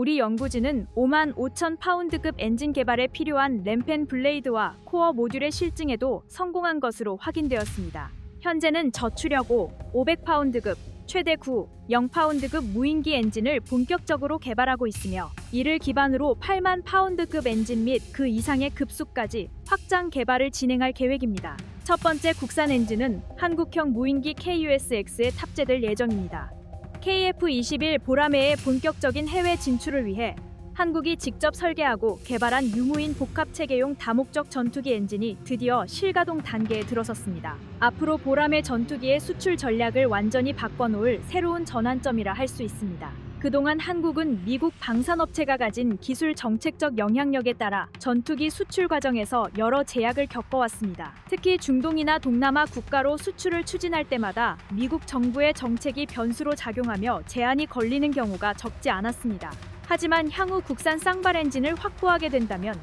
우리 연구진은 5만 5천 파운드급 엔진 개발에 필요한 램펜 블레이드와 코어 모듈의 실증에도 성공한 것으로 확인되었습니다. 현재는 저출력 500파운드급, 최대 0파운드급 무인기 엔진을 본격적으로 개발하고 있으며 이를 기반으로 8만 파운드급 엔진 및 그 이상의 급수까지 확장 개발을 진행할 계획입니다. 첫 번째 국산 엔진은 한국형 무인기 KUSX에 탑재될 예정입니다. KF-21 보라매의 본격적인 해외 진출을 위해 한국이 직접 설계하고 개발한 유무인 복합체계용 다목적 전투기 엔진이 드디어 실가동 단계에 들어섰습니다. 앞으로 보라매 전투기의 수출 전략을 완전히 바꿔놓을 새로운 전환점이라 할 수 있습니다. 그동안 한국은 미국 방산업체가 가진 기술 정책적 영향력에 따라 전투기 수출 과정에서 여러 제약을 겪어왔습니다. 특히 중동이나 동남아 국가로 수출을 추진할 때마다 미국 정부의 정책이 변수로 작용하며 제한이 걸리는 경우가 적지 않았습니다. 하지만 향후 국산 쌍발 엔진을 확보하게 된다면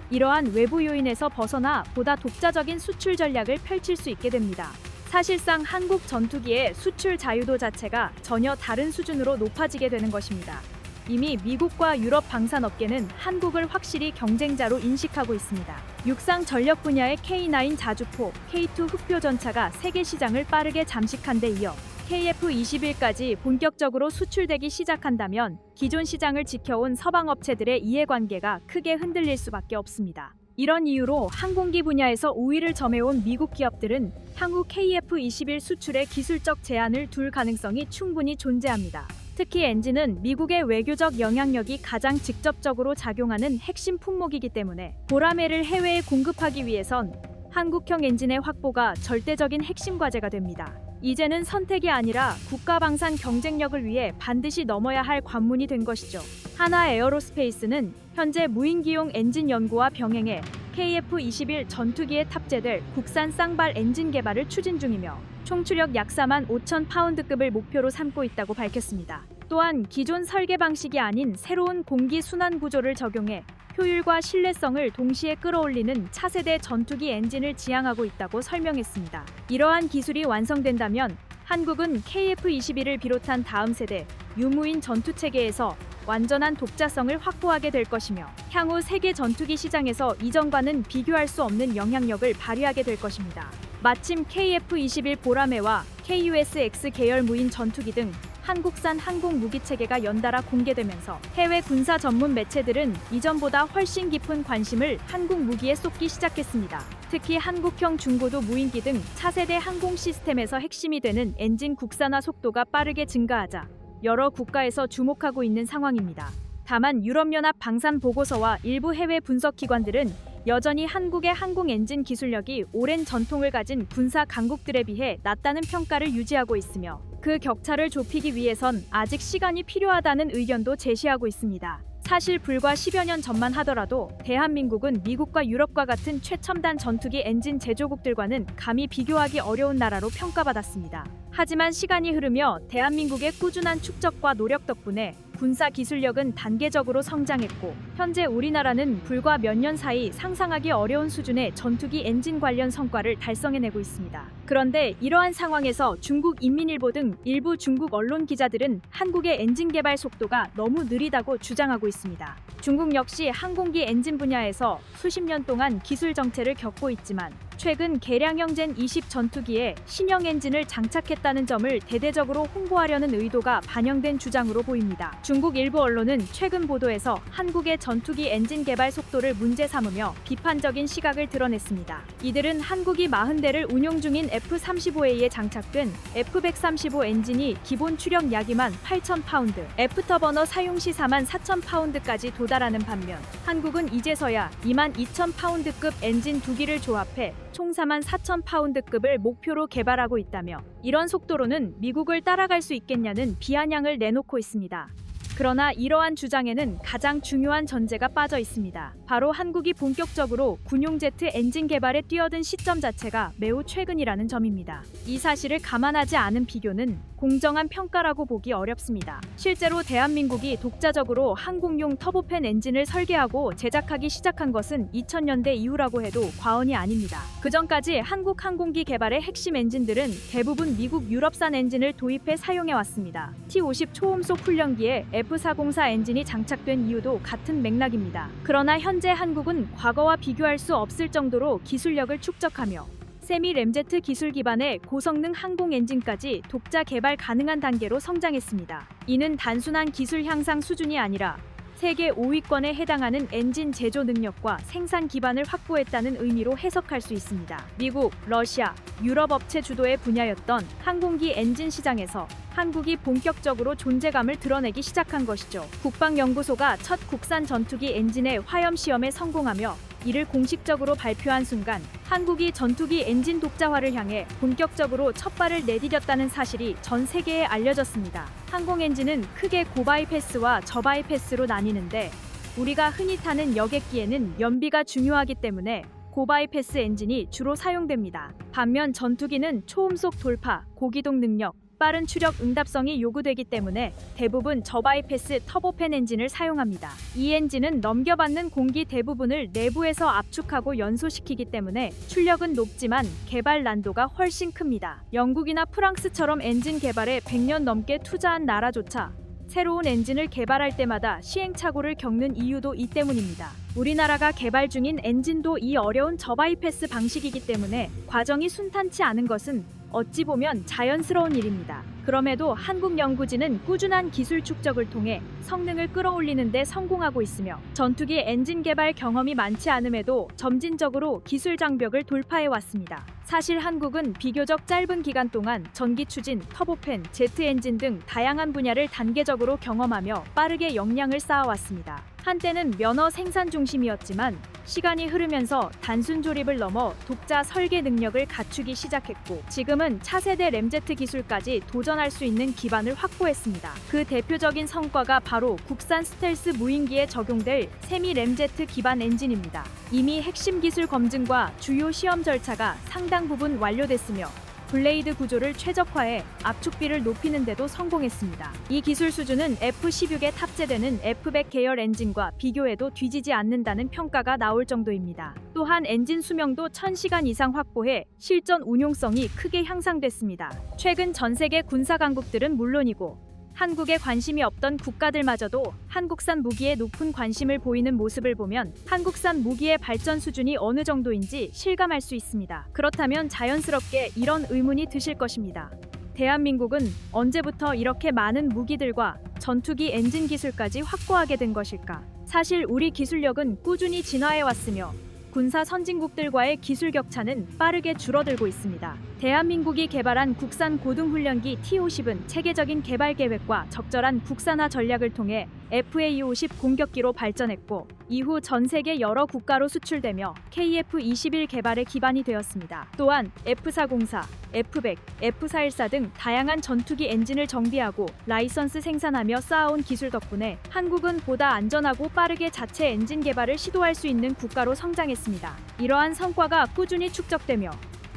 이러한 외부 요인에서 벗어나 보다 독자적인 수출 전략을 펼칠 수 있게 됩니다. 사실상 한국 전투기의 수출 자유도 자체가 전혀 다른 수준으로 높아지게 되는 것입니다. 이미 미국과 유럽 방산업계는 한국을 확실히 경쟁자로 인식하고 있습니다. 육상 전력 분야의 K9 자주포, K2 흑표 전차가 세계 시장을 빠르게 잠식한 데 이어 KF-21까지 본격적으로 수출되기 시작한다면 기존 시장을 지켜온 서방 업체들의 이해관계가 크게 흔들릴 수밖에 없습니다. 이런 이유로 항공기 분야에서 우위를 점해온 미국 기업들은 향후 KF-21 수출에 기술적 제한을 둘 가능성이 충분히 존재합니다. 특히 엔진은 미국의 외교적 영향력이 가장 직접적으로 작용하는 핵심 품목이기 때문에 보라매를 해외에 공급하기 위해선 한국형 엔진의 확보가 절대적인 핵심 과제가 됩니다. 이제는 선택이 아니라 국가방산 경쟁력을 위해 반드시 넘어야 할 관문이 된 것이죠. 하나 에어로스페이스는 현재 무인기용 엔진 연구와 병행해 KF-21 전투기에 탑재될 국산 쌍발 엔진 개발을 추진 중이며 총추력 약 4만 5천 파운드급을 목표로 삼고 있다고 밝혔습니다. 또한 기존 설계 방식이 아닌 새로운 공기 순환 구조를 적용해 효율과 신뢰성을 동시에 끌어올리는 차세대 전투기 엔진을 지향하고 있다고 설명했습니다. 이러한 기술이 완성된다면 한국은 KF-21을 비롯한 다음 세대 유무인 전투체계에서 완전한 독자성을 확보하게 될 것이며 향후 세계 전투기 시장에서 이전과는 비교할 수 없는 영향력을 발휘하게 될 것입니다. 마침 KF-21 보라매와 KUSX 계열 무인 전투기 등 한국산 항공 무기 체계가 연달아 공개되면서 해외 군사 전문 매체들은 이전보다 훨씬 깊은 관심을 한국 무기에 쏟기 시작했습니다. 특히 한국형 중고도 무인기 등 차세대 항공 시스템에서 핵심이 되는 엔진 국산화 속도가 빠르게 증가하자 여러 국가에서 주목하고 있는 상황입니다. 다만 유럽연합 방산 보고서와 일부 해외 분석 기관들은 여전히 한국의 항공 엔진 기술력이 오랜 전통을 가진 군사 강국들에 비해 낮다는 평가를 유지하고 있으며 그 격차를 좁히기 위해선 아직 시간이 필요하다는 의견도 제시하고 있습니다. 사실 불과 10여 년 전만 하더라도 대한민국은 미국과 유럽과 같은 최첨단 전투기 엔진 제조국들과는 감히 비교하기 어려운 나라로 평가받았습니다. 하지만 시간이 흐르며 대한민국의 꾸준한 축적과 노력 덕분에 군사 기술력은 단계적으로 성장했고 현재 우리나라는 불과 몇 년 사이 상상하기 어려운 수준의 전투기 엔진 관련 성과를 달성해내고 있습니다. 그런데 이러한 상황에서 중국 인민일보 등 일부 중국 언론 기자들은 한국의 엔진 개발 속도가 너무 느리다고 주장하고 있습니다. 중국 역시 항공기 엔진 분야에서 수십 년 동안 기술 정체를 겪고 있지만 최근 개량형 젠 20 전투기에 신형 엔진을 장착했다는 점을 대대적으로 홍보하려는 의도가 반영된 주장으로 보입니다. 중국 일부 언론은 최근 보도에서 한국의 전투기 엔진 개발 속도를 문제 삼으며 비판적인 시각을 드러냈습니다. 이들은 한국이 40대를 운용 중인 F-35A에 장착된 F-135 엔진이 기본 추력 약 2만 8천 파운드, 애프터버너 사용 시 4만 4천 파운드까지 도달하는 반면 한국은 이제서야 2만 2천 파운드급 엔진 2기를 조합해 총 4만 4천 파운드급을 목표로 개발하고 있다며 이런 속도로는 미국을 따라갈 수 있겠냐는 비아냥을 내놓고 있습니다. 그러나 이러한 주장에는 가장 중요한 전제가 빠져 있습니다. 바로 한국이 본격적으로 군용 제트 엔진 개발에 뛰어든 시점 자체가 매우 최근이라는 점입니다. 이 사실을 감안하지 않은 비교는 공정한 평가라고 보기 어렵습니다. 실제로 대한민국이 독자적으로 항공용 터보팬 엔진을 설계하고 제작하기 시작한 것은 2000년대 이후라고 해도 과언이 아닙니다. 그전까지 한국 항공기 개발의 핵심 엔진들은 대부분 미국 유럽산 엔진을 도입해 사용해 왔습니다. T-50 초음속 훈련기에 F404 엔진이 장착된 이유도 같은 맥락입니다. 그러나 현재 한국은 과거와 비교할 수 없을 정도로 기술력을 축적하며 세미 램제트 기술 기반의 고성능 항공 엔진까지 독자 개발 가능한 단계로 성장했습니다. 이는 단순한 기술 향상 수준이 아니라 세계 5위권에 해당하는 엔진 제조 능력과 생산 기반을 확보했다는 의미로 해석할 수 있습니다. 미국, 러시아, 유럽 업체 주도의 분야였던 항공기 엔진 시장에서 한국이 본격적으로 존재감을 드러내기 시작한 것이죠. 국방연구소가 첫 국산 전투기 엔진의 화염 시험에 성공하며 이를 공식적으로 발표한 순간 한국이 전투기 엔진 독자화를 향해 본격적으로 첫 발을 내디뎠다는 사실이 전 세계에 알려졌습니다. 항공 엔진은 크게 고바이패스와 저바이패스로 나뉘는데 우리가 흔히 타는 여객기에는 연비가 중요하기 때문에 고바이패스 엔진이 주로 사용됩니다. 반면 전투기는 초음속 돌파, 고기동 능력, 빠른 추력 응답성이 요구되기 때문에 대부분 저바이패스 터보팬 엔진을 사용합니다. 이 엔진은 넘겨받는 공기 대부분을 내부에서 압축하고 연소시키기 때문에 출력은 높지만 개발 난도가 훨씬 큽니다. 영국이나 프랑스처럼 엔진 개발에 100년 넘게 투자한 나라조차 새로운 엔진을 개발할 때마다 시행착오를 겪는 이유도 이 때문입니다. 우리나라가 개발 중인 엔진도 이 어려운 저바이패스 방식이기 때문에 과정이 순탄치 않은 것은 어찌 보면 자연스러운 일입니다. 그럼에도 한국 연구진은 꾸준한 기술 축적을 통해 성능을 끌어올리는 데 성공하고 있으며 전투기 엔진 개발 경험이 많지 않음에도 점진적으로 기술 장벽을 돌파해 왔습니다. 사실 한국은 비교적 짧은 기간 동안 전기 추진, 터보팬, 제트 엔진 등 다양한 분야를 단계적으로 경험하며 빠르게 역량을 쌓아왔습니다. 한때는 면허 생산 중심이었지만 시간이 흐르면서 단순 조립을 넘어 독자 설계 능력을 갖추기 시작했고 지금은 차세대 램제트 기술까지 도전할 수 있는 기반을 확보했습니다. 그 대표적인 성과가 바로 국산 스텔스 무인기에 적용될 세미 램제트 기반 엔진입니다. 이미 핵심 기술 검증과 주요 시험 절차가 상당 부분 완료됐으며 블레이드 구조를 최적화해 압축비를 높이는 데도 성공했습니다. 이 기술 수준은 F-16에 탑재되는 F-100 계열 엔진과 비교해도 뒤지지 않는다는 평가가 나올 정도입니다. 또한 엔진 수명도 1000시간 이상 확보해 실전 운용성이 크게 향상됐습니다. 최근 전 세계 군사 강국들은 물론이고 한국에 관심이 없던 국가들마저도 한국산 무기에 높은 관심을 보이는 모습을 보면 한국산 무기의 발전 수준이 어느 정도인지 실감할 수 있습니다. 그렇다면 자연스럽게 이런 의문이 드실 것입니다. 대한민국은 언제부터 이렇게 많은 무기들과 전투기 엔진 기술까지 확보하게 된 것일까? 사실 우리 기술력은 꾸준히 진화해 왔으며 군사 선진국들과의 기술 격차는 빠르게 줄어들고 있습니다. 대한민국이 개발한 국산 고등훈련기 T-50은 체계적인 개발 계획과 적절한 국산화 전략을 통해 FA-50 공격기로 발전했고 이후 전 세계 여러 국가로 수출되며 KF-21 개발의 기반이 되었습니다. 또한 F404, F100, F414 등 다양한 전투기 엔진을 정비하고 라이선스 생산하며 쌓아온 기술 덕분에 한국은 보다 안전하고 빠르게 자체 엔진 개발을 시도할 수 있는 국가로 성장했습니다. 이러한 성과가 꾸준히 축적되며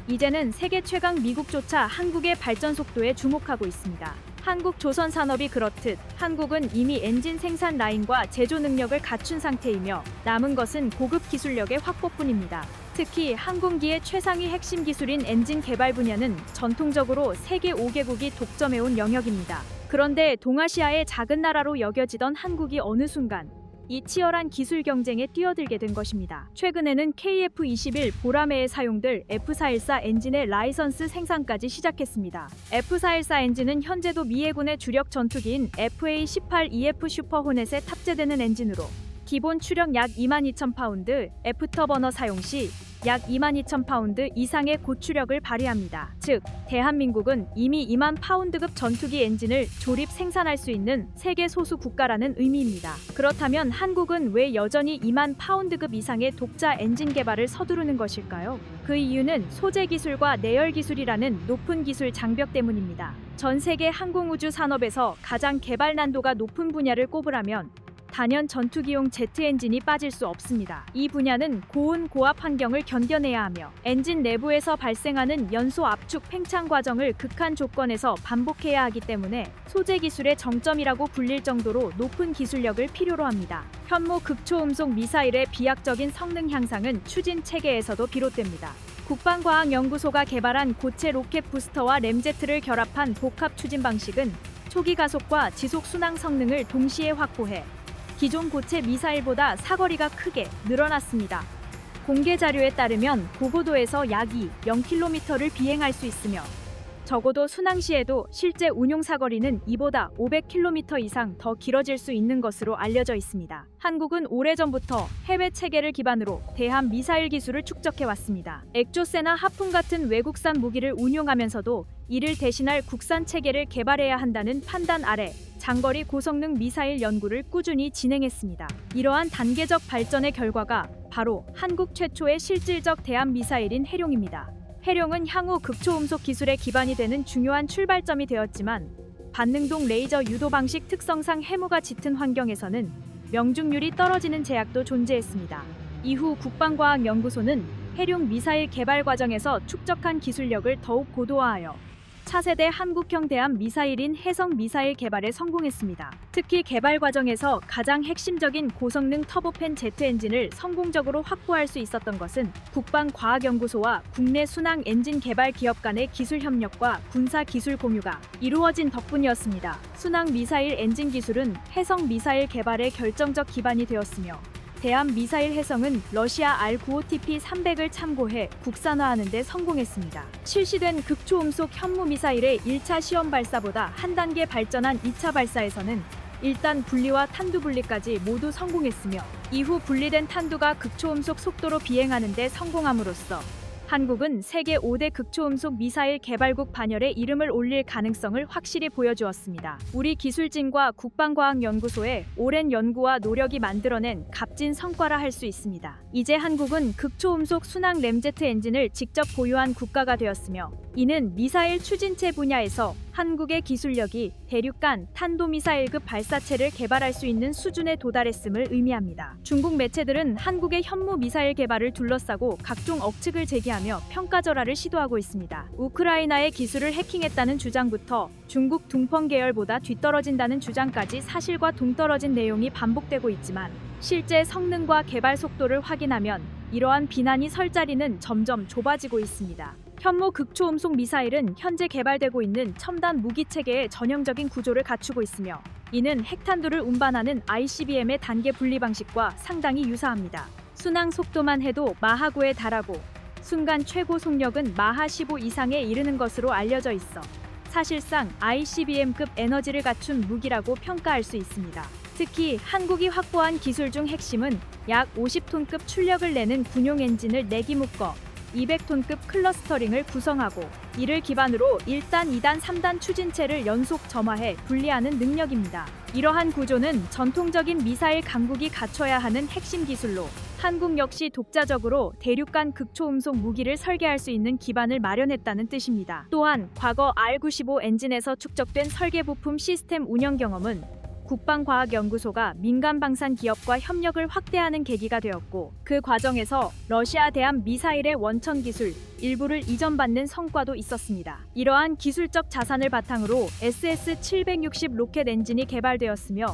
이제는 세계 최강 미국조차 한국의 발전 속도에 주목하고 있습니다. 한국 조선 산업이 그렇듯 한국은 이미 엔진 생산 라인과 제조 능력을 갖춘 상태이며 남은 것은 고급 기술력의 확보뿐입니다. 특히 항공기의 최상위 핵심 기술인 엔진 개발 분야는 전통적으로 세계 5개국이 독점해온 영역입니다. 그런데 동아시아의 작은 나라로 여겨지던 한국이 어느 순간 이 치열한 기술 경쟁에 뛰어들게 된 것입니다. 최근에는 KF-21 보라매에 사용될 F414 엔진의 라이선스 생산까지 시작했습니다. F414 엔진은 현재도 미 해군의 주력 전투기인 FA-18 EF 슈퍼호넷에 탑재되는 엔진으로 기본 추력 약 22,000파운드, 애프터버너 사용 시 약 22,000파운드 이상의 고추력을 발휘합니다. 즉, 대한민국은 이미 2만 파운드급 전투기 엔진을 조립 생산할 수 있는 세계 소수 국가라는 의미입니다. 그렇다면 한국은 왜 여전히 2만 파운드급 이상의 독자 엔진 개발을 서두르는 것일까요? 그 이유는 소재 기술과 내열 기술이라는 높은 기술 장벽 때문입니다. 전 세계 항공우주 산업에서 가장 개발 난도가 높은 분야를 꼽으라면 단연 전투기용 제트 엔진이 빠질 수 없습니다. 이 분야는 고온 고압 환경을 견뎌내야 하며 엔진 내부에서 발생하는 연소 압축 팽창 과정을 극한 조건에서 반복해야 하기 때문에 소재 기술의 정점이라고 불릴 정도로 높은 기술력을 필요로 합니다. 현무 극초음속 미사일의 비약적인 성능 향상은 추진 체계에서도 비롯됩니다. 국방과학연구소가 개발한 고체 로켓 부스터와 램제트를 결합한 복합 추진 방식은 초기 가속과 지속 순항 성능을 동시에 확보해 기존 고체 미사일보다 사거리가 크게 늘어났습니다. 공개 자료에 따르면 고고도에서 약 0km를 비행할 수 있으며 적어도 순항 시에도 실제 운용 사거리는 이보다 500km 이상 더 길어질 수 있는 것으로 알려져 있습니다. 한국은 오래전부터 해외 체계를 기반으로 대함 미사일 기술을 축적해왔습니다. 엑조세나 하풍 같은 외국산 무기를 운용하면서도 이를 대신할 국산 체계를 개발해야 한다는 판단 아래 장거리 고성능 미사일 연구를 꾸준히 진행했습니다. 이러한 단계적 발전의 결과가 바로 한국 최초의 실질적 대함 미사일인 해룡입니다. 해룡은 향후 극초음속 기술의 기반이 되는 중요한 출발점이 되었지만 반능동 레이저 유도 방식 특성상 해무가 짙은 환경에서는 명중률이 떨어지는 제약도 존재했습니다. 이후 국방과학연구소는 해룡 미사일 개발 과정에서 축적한 기술력을 더욱 고도화하여 차세대 한국형 대함 미사일인 해성 미사일 개발에 성공했습니다. 특히 개발 과정에서 가장 핵심적인 고성능 터보팬 제트 엔진을 성공적으로 확보할 수 있었던 것은 국방과학연구소와 국내 순항 엔진 개발 기업 간의 기술 협력과 군사 기술 공유가 이루어진 덕분이었습니다. 순항 미사일 엔진 기술은 해성 미사일 개발의 결정적 기반이 되었으며 대함 미사일 해성은 러시아 R-95TP-300을 참고해 국산화하는 데 성공했습니다. 실시된 극초음속 현무 미사일의 1차 시험 발사보다 한 단계 발전한 2차 발사에서는 1단 분리와 탄두 분리까지 모두 성공했으며 이후 분리된 탄두가 극초음속 속도로 비행하는 데 성공함으로써 한국은 세계 5대 극초음속 미사일 개발국 반열에 이름을 올릴 가능성을 확실히 보여주었습니다. 우리 기술진과 국방과학연구소의 오랜 연구와 노력이 만들어낸 값진 성과라 할 수 있습니다. 이제 한국은 극초음속 순항 램제트 엔진을 직접 보유한 국가가 되었으며 이는 미사일 추진체 분야에서 한국의 기술력이 대륙간 탄도미사일급 발사체를 개발할 수 있는 수준에 도달했음을 의미합니다. 중국 매체들은 한국의 현무 미사일 개발을 둘러싸고 각종 억측을 제기하며 평가절하를 시도하고 있습니다. 우크라이나의 기술을 해킹했다는 주장부터 중국 둥펑 계열보다 뒤떨어진다는 주장까지 사실과 동떨어진 내용이 반복되고 있지만 실제 성능과 개발 속도를 확인하면 이러한 비난이 설 자리는 점점 좁아지고 있습니다. 현무 극초음속 미사일은 현재 개발되고 있는 첨단 무기 체계의 전형적인 구조를 갖추고 있으며 이는 핵탄두를 운반하는 ICBM의 단계 분리 방식과 상당히 유사합니다. 순항 속도만 해도 마하 9에 달하고 순간 최고 속력은 마하 15 이상에 이르는 것으로 알려져 있어 사실상 ICBM급 에너지를 갖춘 무기라고 평가할 수 있습니다. 특히 한국이 확보한 기술 중 핵심은 약 50톤급 출력을 내는 군용 엔진을 4기 묶어 200톤급 클러스터링을 구성하고 이를 기반으로 1단, 2단, 3단 추진체를 연속 점화해 분리하는 능력입니다. 이러한 구조는 전통적인 미사일 강국이 갖춰야 하는 핵심 기술로 한국 역시 독자적으로 대륙간 극초음속 무기를 설계할 수 있는 기반을 마련했다는 뜻입니다. 또한 과거 R-95 엔진에서 축적된 설계 부품 시스템 운영 경험은 국방과학연구소가 민간 방산 기업과 협력을 확대하는 계기가 되었고 그 과정에서 러시아 대함 미사일의 원천 기술 일부를 이전받는 성과도 있었습니다. 이러한 기술적 자산을 바탕으로 SS-760 로켓 엔진이 개발되었으며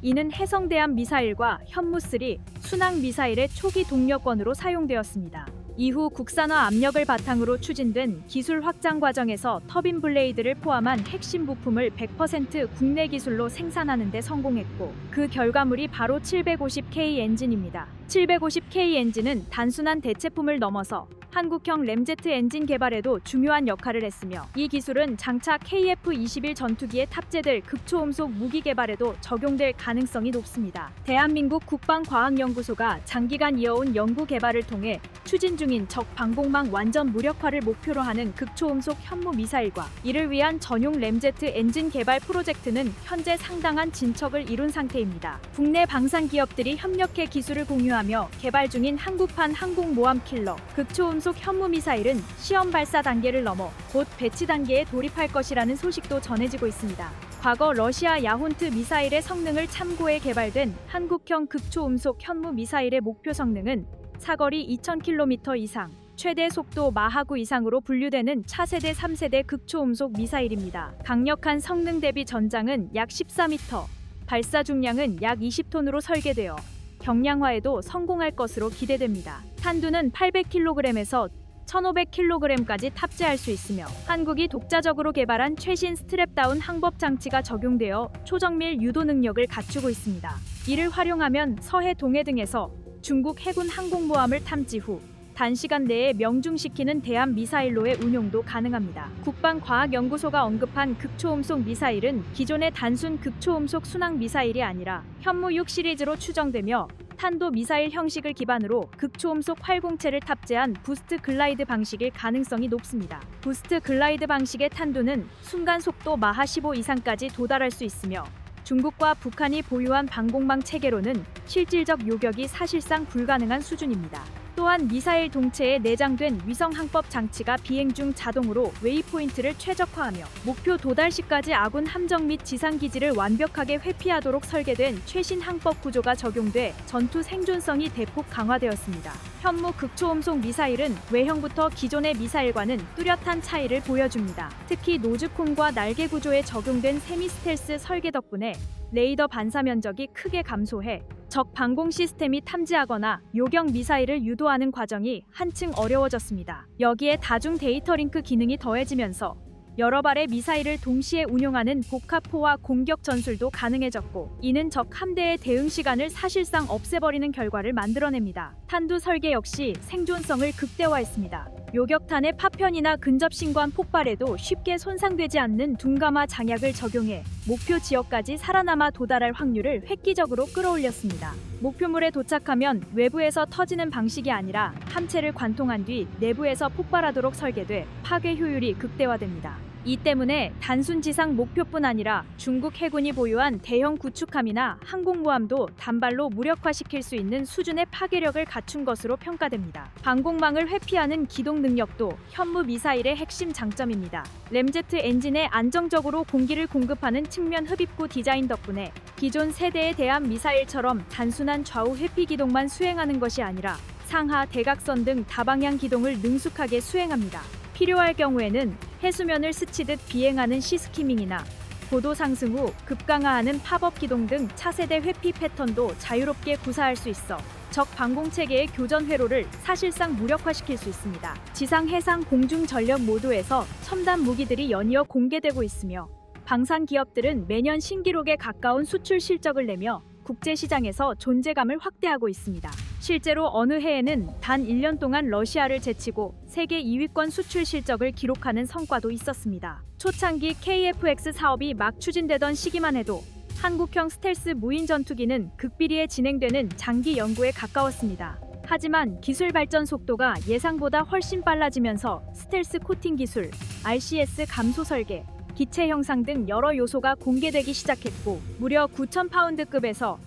이는 해성 대함 미사일과 현무3 순항 미사일의 초기 동력권으로 사용되었습니다. 이후 국산화 압력을 바탕으로 추진된 기술 확장 과정에서 터빈 블레이드를 포함한 핵심 부품을 100% 국내 기술로 생산하는 데 성공했고 그 결과물이 바로 750K 엔진입니다. 750K 엔진은 단순한 대체품을 넘어서 한국형 램제트 엔진 개발에도 중요한 역할을 했으며 이 기술은 장차 KF-21 전투기에 탑재될 극초음속 무기 개발에도 적용될 가능성이 높습니다. 대한민국 국방과학연구소가 장기간 이어온 연구 개발을 통해 추진 중인 적 방공망 완전 무력화를 목표로 하는 극초음속 현무 미사일과 이를 위한 전용 램제트 엔진 개발 프로젝트는 현재 상당한 진척을 이룬 상태입니다. 국내 방산 기업들이 협력해 기술을 공유하며 개발 중인 한국판 항공모함 킬러 극초음속 현무 미사일은 시험 발사 단계를 넘어 곧 배치 단계에 돌입할 것이라는 소식도 전해지고 있습니다. 과거 러시아 야혼트 미사일의 성능을 참고해 개발된 한국형 극초음속 현무 미사일의 목표 성능은 사거리 2000km 이상, 최대 속도 마하9 이상으로 분류되는 차세대 3세대 극초음속 미사일입니다. 강력한 성능 대비 전장은 약 14m, 발사 중량은 약 20톤으로 설계되어 경량화에도 성공할 것으로 기대됩니다. 탄두는 800kg에서 1500kg까지 탑재할 수 있으며 한국이 독자적으로 개발한 최신 스트랩다운 항법 장치가 적용되어 초정밀 유도 능력을 갖추고 있습니다. 이를 활용하면 서해 동해 등에서 중국 해군 항공모함을 탐지 후 단시간 내에 명중시키는 대함 미사일로의 운용도 가능합니다. 국방과학연구소가 언급한 극초음속 미사일은 기존의 단순 극초음속 순항 미사일이 아니라 현무 6 시리즈로 추정되며 탄도 미사일 형식을 기반으로 극초음속 활공체를 탑재한 부스트 글라이드 방식일 가능성이 높습니다. 부스트 글라이드 방식의 탄두는 순간 속도 마하 15 이상까지 도달할 수 있으며 중국과 북한이 보유한 방공망 체계로는 실질적 요격이 사실상 불가능한 수준입니다. 또한 미사일 동체에 내장된 위성 항법 장치가 비행 중 자동으로 웨이포인트를 최적화하며 목표 도달 시까지 아군 함정 및 지상 기지를 완벽하게 회피하도록 설계된 최신 항법 구조가 적용돼 전투 생존성이 대폭 강화되었습니다. 현무 극초음속 미사일은 외형부터 기존의 미사일과는 뚜렷한 차이를 보여줍니다. 특히 노즈콘과 날개 구조에 적용된 세미 스텔스 설계 덕분에 레이더 반사 면적이 크게 감소해 적 방공 시스템이 탐지하거나 요격 미사일을 유도하는 과정이 한층 어려워졌습니다. 여기에 다중 데이터 링크 기능이 더해지면서 여러 발의 미사일을 동시에 운용하는 복합포화 공격 전술도 가능해졌고, 이는 적 함대의 대응 시간을 사실상 없애버리는 결과를 만들어냅니다. 탄두 설계 역시 생존성을 극대화했습니다. 요격탄의 파편이나 근접 신관 폭발에도 쉽게 손상되지 않는 둔감화 장약을 적용해 목표 지역까지 살아남아 도달할 확률을 획기적으로 끌어올렸습니다. 목표물에 도착하면 외부에서 터지는 방식이 아니라 함체를 관통한 뒤 내부에서 폭발하도록 설계돼 파괴 효율이 극대화됩니다. 이 때문에 단순 지상 목표뿐 아니라 중국 해군이 보유한 대형 구축함이나 항공모함도 단발로 무력화시킬 수 있는 수준의 파괴력을 갖춘 것으로 평가됩니다. 방공망을 회피하는 기동 능력도 현무 미사일의 핵심 장점입니다. 램제트 엔진에 안정적으로 공기를 공급하는 측면 흡입구 디자인 덕분에 기존 세대의 대함 미사일처럼 단순한 좌우 회피 기동만 수행하는 것이 아니라 상하, 대각선 등 다방향 기동을 능숙하게 수행합니다. 필요할 경우에는 해수면을 스치듯 비행하는 시스키밍이나 고도 상승 후 급강하하는 팝업 기동 등 차세대 회피 패턴도 자유롭게 구사할 수 있어 적 방공 체계의 교전 회로를 사실상 무력화시킬 수 있습니다. 지상, 해상, 공중 전력 모두에서 첨단 무기들이 연이어 공개되고 있으며 방산 기업들은 매년 신기록에 가까운 수출 실적을 내며 국제 시장에서 존재감을 확대하고 있습니다. 실제로 어느 해에는 단 1년 동안 러시아를 제치고 세계 2위권 수출 실적을 기록하는 성과도 있었습니다. 초창기 KF-X 사업이 막 추진되던 시기만 해도 한국형 스텔스 무인 전투기는 극비리에 진행되는 장기 연구에 가까웠습니다. 하지만 기술 발전 속도가 예상보다 훨씬 빨라지면서 스텔스 코팅 기술, RCS 감소 설계, 기체 형상 등 여러 요소가 공개되기 시작했고, 무려 9,000파운드급에서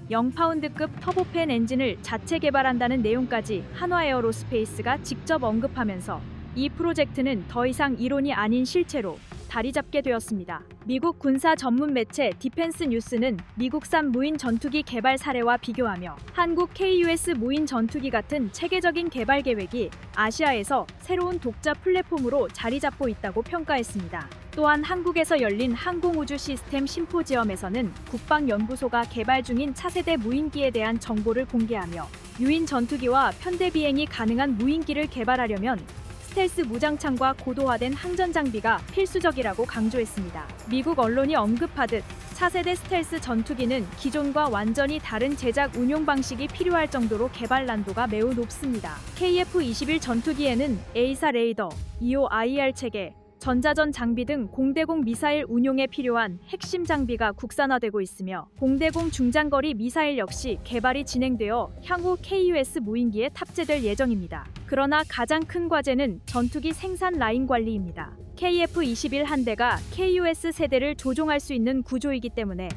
0파운드급 터보팬 엔진을 자체 개발한다는 내용까지 한화에어로스페이스가 직접 언급하면서 이 프로젝트는 더 이상 이론이 아닌 실체로 자리 잡게 되었습니다. 미국 군사 전문 매체 디펜스 뉴스는 미국산 무인 전투기 개발 사례와 비교하며 한국 KUS 무인 전투기 같은 체계적인 개발 계획이 아시아에서 새로운 독자 플랫폼으로 자리 잡고 있다고 평가했습니다. 또한 한국에서 열린 항공우주 시스템 심포지엄에서는 국방연구소가 개발 중인 차세대 무인기에 대한 정보를 공개하며 유인 전투기와 편대 비행이 가능한 무인기를 개발하려면 스텔스 무장창과 고도화된 항전 장비가 필수적이라고 강조했습니다. 미국 언론이 언급하듯 차세대 스텔스 전투기는 기존과 완전히 다른 제작 운용 방식이 필요할 정도로 개발 난도가 매우 높습니다. KF-21 전투기에는 A사 레이더, EO-IR 체계, 전자전 장비 등 공대공 미사일 운용에 필요한 핵심 장비가 국산화되고 있으며 공대공 중장거리 미사일 역시 개발이 진행되어 향후 KUS 무인기에 탑재될 예정입니다. 그러나 가장 큰 과제는 전투기 생산 라인 관리입니다. KF-21 한 대가 KUS 세대를 조종할 수 있는 구조이기 때문에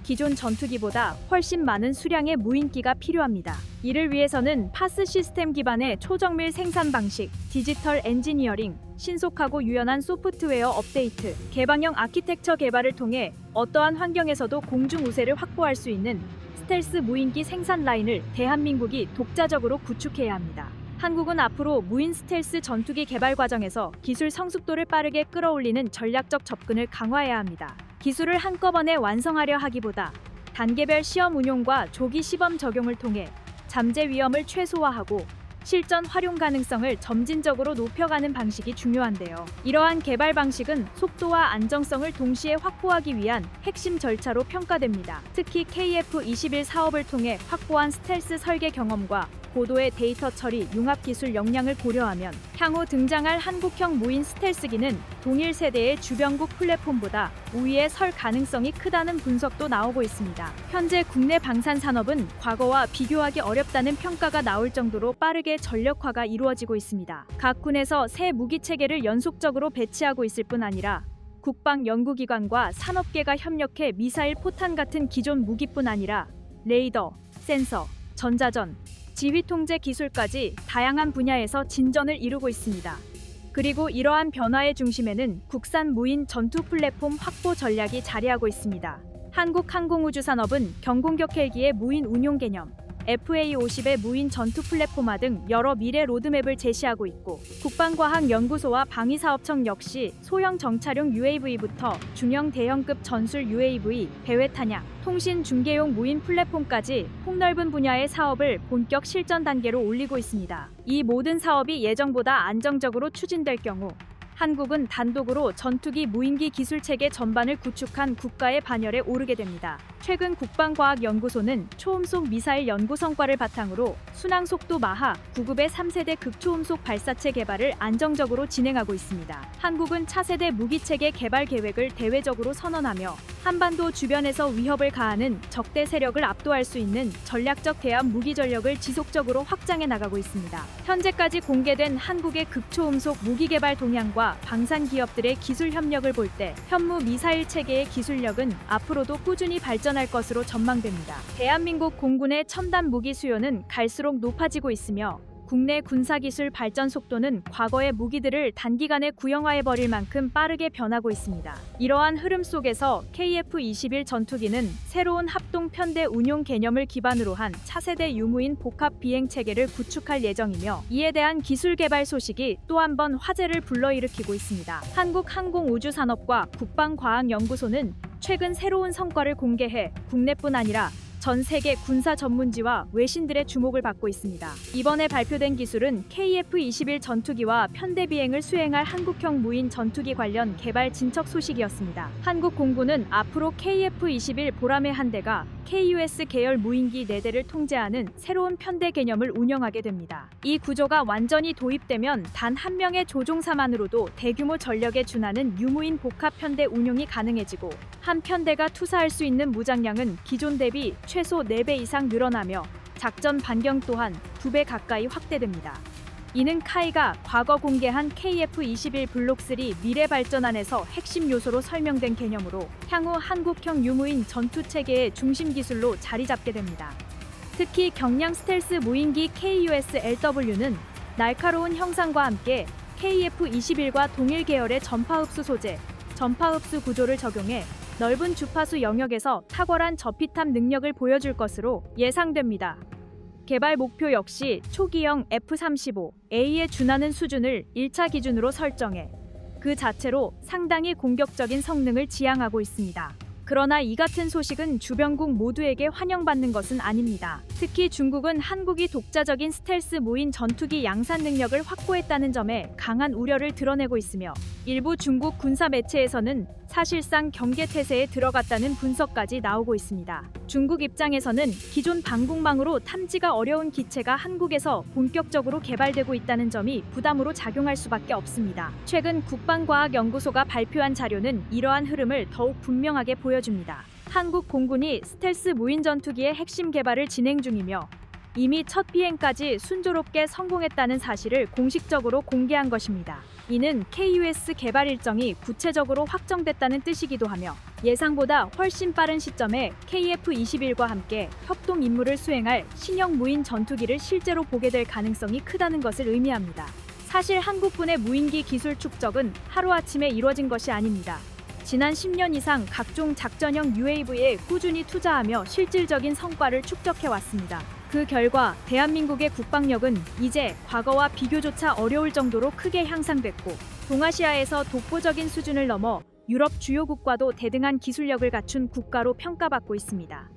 기존 전투기보다 훨씬 많은 수량의 무인기가 필요합니다. 이를 위해서는 파스 시스템 기반의 초정밀 생산 방식, 디지털 엔지니어링, 신속하고 유연한 소프트웨어 업데이트, 개방형 아키텍처 개발을 통해 어떠한 환경에서도 공중 우세를 확보할 수 있는 스텔스 무인기 생산 라인을 대한민국이 독자적으로 구축해야 합니다. 한국은 앞으로 무인 스텔스 전투기 개발 과정에서 기술 성숙도를 빠르게 끌어올리는 전략적 접근을 강화해야 합니다. 기술을 한꺼번에 완성하려 하기보다 단계별 시험 운용과 조기 시범 적용을 통해 잠재 위험을 최소화하고 실전 활용 가능성을 점진적으로 높여가는 방식이 중요한데요. 이러한 개발 방식은 속도와 안정성을 동시에 확보하기 위한 핵심 절차로 평가됩니다. 특히 KF-21 사업을 통해 확보한 스텔스 설계 경험과 고도의 데이터 처리 융합 기술 역량을 고려하면 향후 등장할 한국형 무인 스텔스기는 동일 세대의 주변국 플랫폼보다 우위에 설 가능성이 크다는 분석도 나오고 있습니다. 현재 국내 방산 산업은 과거와 비교하기 어렵다는 평가가 나올 정도로 빠르게 전력화가 이루어지고 있습니다. 각 군에서 새 무기 체계를 연속적으로 배치하고 있을 뿐 아니라 국방 연구기관과 산업계가 협력해 미사일 포탄 같은 기존 무기뿐 아니라 레이더, 센서, 전자전, 지휘 통제 기술까지 다양한 분야에서 진전을 이루고 있습니다. 그리고 이러한 변화의 중심에는 국산 무인 전투 플랫폼 확보 전략이 자리하고 있습니다. 한국항공우주산업은 경공격 헬기의 무인 운용 개념, FA-50의 무인 전투 플랫폼화 등 여러 미래 로드맵을 제시하고 있고 국방과학연구소와 방위사업청 역시 소형 정찰용 UAV부터 중형 대형급 전술 UAV, 배회탄약, 통신 중계용 무인 플랫폼까지 폭넓은 분야의 사업을 본격 실전 단계로 올리고 있습니다. 이 모든 사업이 예정보다 안정적으로 추진될 경우 한국은 단독으로 전투기 무인기 기술체계 전반을 구축한 국가의 반열에 오르게 됩니다. 최근 국방과학연구소는 초음속 미사일 연구 성과를 바탕으로 순항속도 마하 9급의 3세대 극초음속 발사체 개발을 안정적으로 진행하고 있습니다. 한국은 차세대 무기체계 개발 계획을 대외적으로 선언하며 한반도 주변에서 위협을 가하는 적대 세력을 압도할 수 있는 전략적 대함 무기 전력을 지속적으로 확장해 나가고 있습니다. 현재까지 공개된 한국의 극초음속 무기 개발 동향과 방산 기업들의 기술 협력을 볼 때 현무 미사일 체계의 기술력은 앞으로도 꾸준히 발전할 것으로 전망됩니다. 대한민국 공군의 첨단 무기 수요는 갈수록 높아지고 있으며 국내 군사기술 발전 속도는 과거의 무기들을 단기간에 구형화해버릴 만큼 빠르게 변하고 있습니다. 이러한 흐름 속에서 KF-21 전투기는 새로운 합동 편대 운용 개념을 기반으로 한 차세대 유무인 복합 비행 체계를 구축할 예정이며 이에 대한 기술 개발 소식이 또 한 번 화제를 불러일으키고 있습니다. 한국항공우주산업과 국방과학연구소는 최근 새로운 성과를 공개해 국내뿐 아니라 전 세계 군사 전문지와 외신들의 주목을 받고 있습니다. 이번에 발표된 기술은 KF-21 전투기와 편대 비행을 수행할 한국형 무인 전투기 관련 개발 진척 소식이었습니다. 한국 공군은 앞으로 KF-21 보람의 한 대가 KUS 계열 무인기 4대를 통제하는 새로운 편대 개념을 운영하게 됩니다. 이 구조가 완전히 도입되면 단 한 명의 조종사만으로도 대규모 전력에 준하는 유무인 복합 편대 운용이 가능해지고 한 편대가 투사할 수 있는 무장량은 기존 대비 최소 4배 이상 늘어나며 작전 반경 또한 2배 가까이 확대됩니다. 이는 카이가 과거 공개한 KF-21 블록3 미래 발전안에서 핵심 요소로 설명된 개념으로 향후 한국형 유무인 전투체계의 중심 기술로 자리 잡게 됩니다. 특히 경량 스텔스 무인기 KUS-LW는 날카로운 형상과 함께 KF-21과 동일 계열의 전파흡수 소재, 전파흡수 구조를 적용해 넓은 주파수 영역에서 탁월한 저피탐 능력을 보여줄 것으로 예상됩니다. 개발 목표 역시 초기형 F-35A에 준하는 수준을 1차 기준으로 설정해 그 자체로 상당히 공격적인 성능을 지향하고 있습니다. 그러나 이 같은 소식은 주변국 모두에게 환영받는 것은 아닙니다. 특히 중국은 한국이 독자적인 스텔스 무인 전투기 양산 능력을 확보했다는 점에 강한 우려를 드러내고 있으며 일부 중국 군사 매체에서는 사실상 경계 태세에 들어갔다는 분석까지 나오고 있습니다. 중국 입장에서는 기존 방공망으로 탐지가 어려운 기체가 한국에서 본격적으로 개발되고 있다는 점이 부담으로 작용할 수밖에 없습니다. 최근 국방과학연구소가 발표한 자료는 이러한 흐름을 더욱 분명하게 보여줍니다. 한국 공군이 스텔스 무인 전투기의 핵심 개발을 진행 중이며 이미 첫 비행까지 순조롭게 성공했다는 사실을 공식적으로 공개한 것입니다. 이는 KUS 개발 일정이 구체적으로 확정됐다는 뜻이기도 하며 예상보다 훨씬 빠른 시점에 KF-21과 함께 협동 임무를 수행할 신형 무인 전투기를 실제로 보게 될 가능성이 크다는 것을 의미합니다. 사실 한국군의 무인기 기술 축적은 하루아침에 이루어진 것이 아닙니다. 지난 10년 이상 각종 작전형 UAV에 꾸준히 투자하며 실질적인 성과를 축적해왔습니다. 그 결과 대한민국의 국방력은 이제 과거와 비교조차 어려울 정도로 크게 향상됐고 동아시아에서 독보적인 수준을 넘어 유럽 주요국과도 대등한 기술력을 갖춘 국가로 평가받고 있습니다.